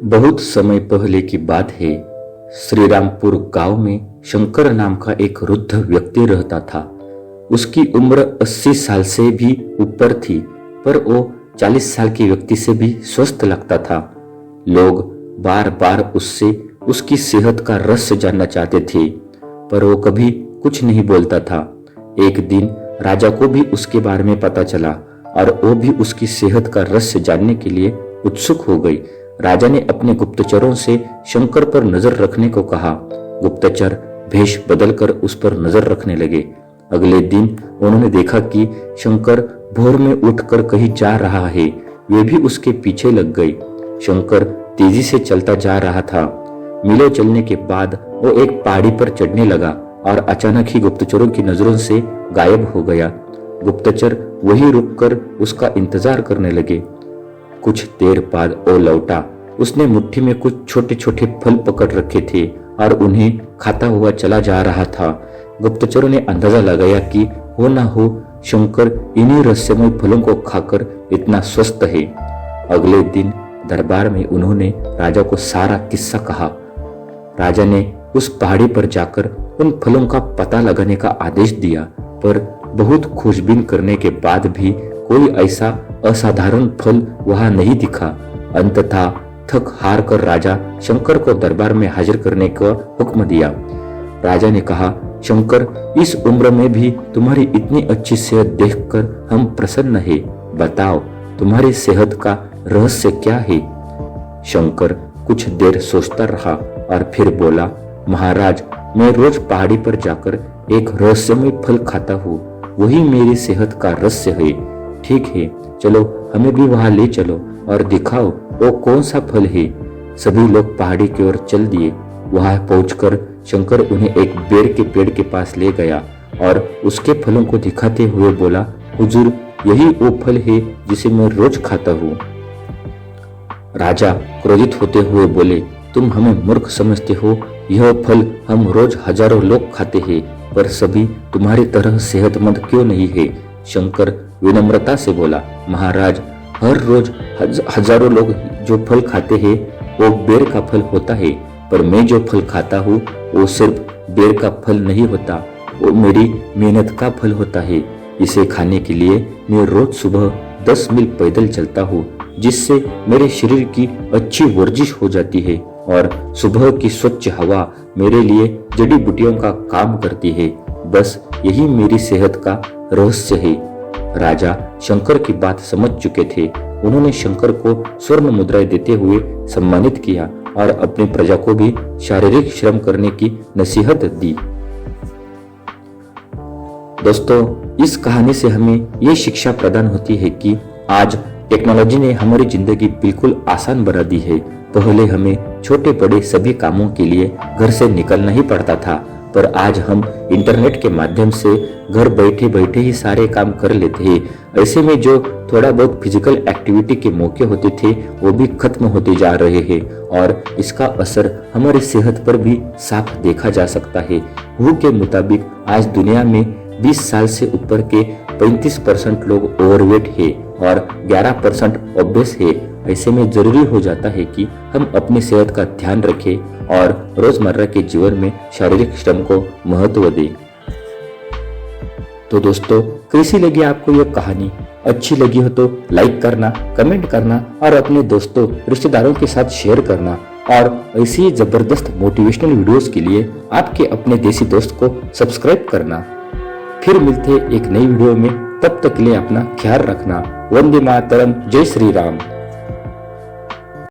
बहुत समय पहले की बात है। श्रीरामपुर गांव में शंकर नाम का एक वृद्ध व्यक्ति रहता था। उसकी उम्र 80 साल से भी ऊपर थी, पर वो 40 साल के व्यक्ति से भी स्वस्थ लगता था। लोग बार बार उससे उसकी सेहत का रहस्य जानना चाहते थे, पर वो कभी कुछ नहीं बोलता था। एक दिन राजा को भी उसके बारे में पता चला और वो भी उसकी सेहत का रहस्य जानने के लिए उत्सुक हो गई। राजा ने अपने गुप्तचरों से शंकर पर नजर रखने को कहा। गुप्तचर भेष बदलकर उस पर नजर रखने लगे। अगले दिन उन्होंने देखा कि शंकर भोर में उठकर कहीं जा रहा है। वे भी उसके पीछे लग गए। शंकर तेजी से चलता जा रहा था। मीलों चलने के बाद वो एक पहाड़ी पर चढ़ने लगा और अचानक ही गुप्तचरों की नजरों से गायब हो गया। गुप्तचर वहीं रुककर उसका इंतजार करने लगे। कुछ देर बाद वो लौटा। उसने मुट्ठी में कुछ छोटे छोटे फल पकड़ रखे थे और उन्हें खाता हुआ चला जा रहा था। गुप्तचरों ने अंदाजा लगाया कि हो ना हो शंकर इन्हीं रहस्यमय फलों को खाकर इतना स्वस्थ है। अगले दिन दरबार में उन्होंने राजा को सारा किस्सा कहा। राजा ने उस पहाड़ी पर जाकर उन फलों का पता लगाने का आदेश दिया, पर बहुत खोजबीन करने के बाद भी कोई ऐसा असाधारण फल वहां नहीं दिखा। अंततः थक हार कर राजा शंकर को दरबार में हाजिर करने का हुक्म दिया। राजा ने कहा, शंकर, इस उम्र में भी तुम्हारी इतनी अच्छी सेहत देखकर हम प्रसन्न है। बताओ, तुम्हारी सेहत का रहस्य क्या है? शंकर कुछ देर सोचता रहा और फिर बोला, महाराज, मैं रोज पहाड़ी पर जाकर एक रहस्यमय फल खाता हूँ। वही मेरी सेहत का रहस्य है। ठीक है, चलो हमें भी वहां ले चलो और दिखाओ वो कौन सा फल है। सभी लोग पहाड़ी की ओर चल दिए। वहां पहुंचकर शंकर उन्हें एक बेर के पेड़ के पास ले गया और उसके फलों को दिखाते हुए बोला, हुजूर, यही वो फल है जिसे मैं रोज खाता हूँ। राजा क्रोधित होते हुए बोले, तुम हमें मूर्ख समझते हो। यह फल हम रोज हजारों लोग खाते हैं, पर सभी तुम्हारी तरह सेहतमंद क्यों नहीं है? शंकर विनम्रता से बोला, महाराज, हर रोज हजारों लोग जो फल खाते हैं वो बेर का फल होता है, पर मैं जो फल खाता हूँ वो सिर्फ बेर का फल नहीं होता, वो मेरी मेहनत का फल होता है। इसे खाने के लिए मैं रोज सुबह 10 मील पैदल चलता हूँ, जिससे मेरे शरीर की अच्छी वर्जिश हो जाती है और सुबह की स्वच्छ हवा मेरे लिए जड़ी बूटियों का काम करती है। बस यही मेरी सेहत का रहस्य है। राजा शंकर की बात समझ चुके थे। उन्होंने शंकर को स्वर्ण मुद्राएं देते हुए सम्मानित किया और अपनी प्रजा को भी शारीरिक श्रम करने की नसीहत दी। दोस्तों, इस कहानी से हमें ये शिक्षा प्रदान होती है कि आज टेक्नोलॉजी ने हमारी जिंदगी बिल्कुल आसान बना दी है। पहले हमें छोटे बड़े सभी कामों के लिए घर से निकलना ही पड़ता था, पर आज हम इंटरनेट के माध्यम से घर बैठे बैठे ही सारे काम कर लेते हैं। ऐसे में जो थोड़ा बहुत फिजिकल एक्टिविटी के मौके होते थे वो भी खत्म होते जा रहे हैं और इसका असर हमारी सेहत पर भी साफ देखा जा सकता है। WHO के मुताबिक आज दुनिया में 20 साल से ऊपर के 35% लोग ओवरवेट है और 11% ओबेस है। ऐसे में जरूरी हो जाता है कि हम अपनी सेहत का ध्यान रखें और रोजमर्रा के जीवन में शारीरिक श्रम को महत्व दें। तो दोस्तों, कैसी लगी आपको यह कहानी? अच्छी लगी हो तो लाइक करना, कमेंट करना और अपने दोस्तों रिश्तेदारों के साथ शेयर करना। और ऐसी ही जबरदस्त मोटिवेशनल वीडियोस के लिए आपके अपने देसी दोस्त को सब्सक्राइब करना। फिर मिलते एक नई वीडियो में, तब तक के लिए अपना ख्याल रखना। वंदे मातरम, जय श्री राम।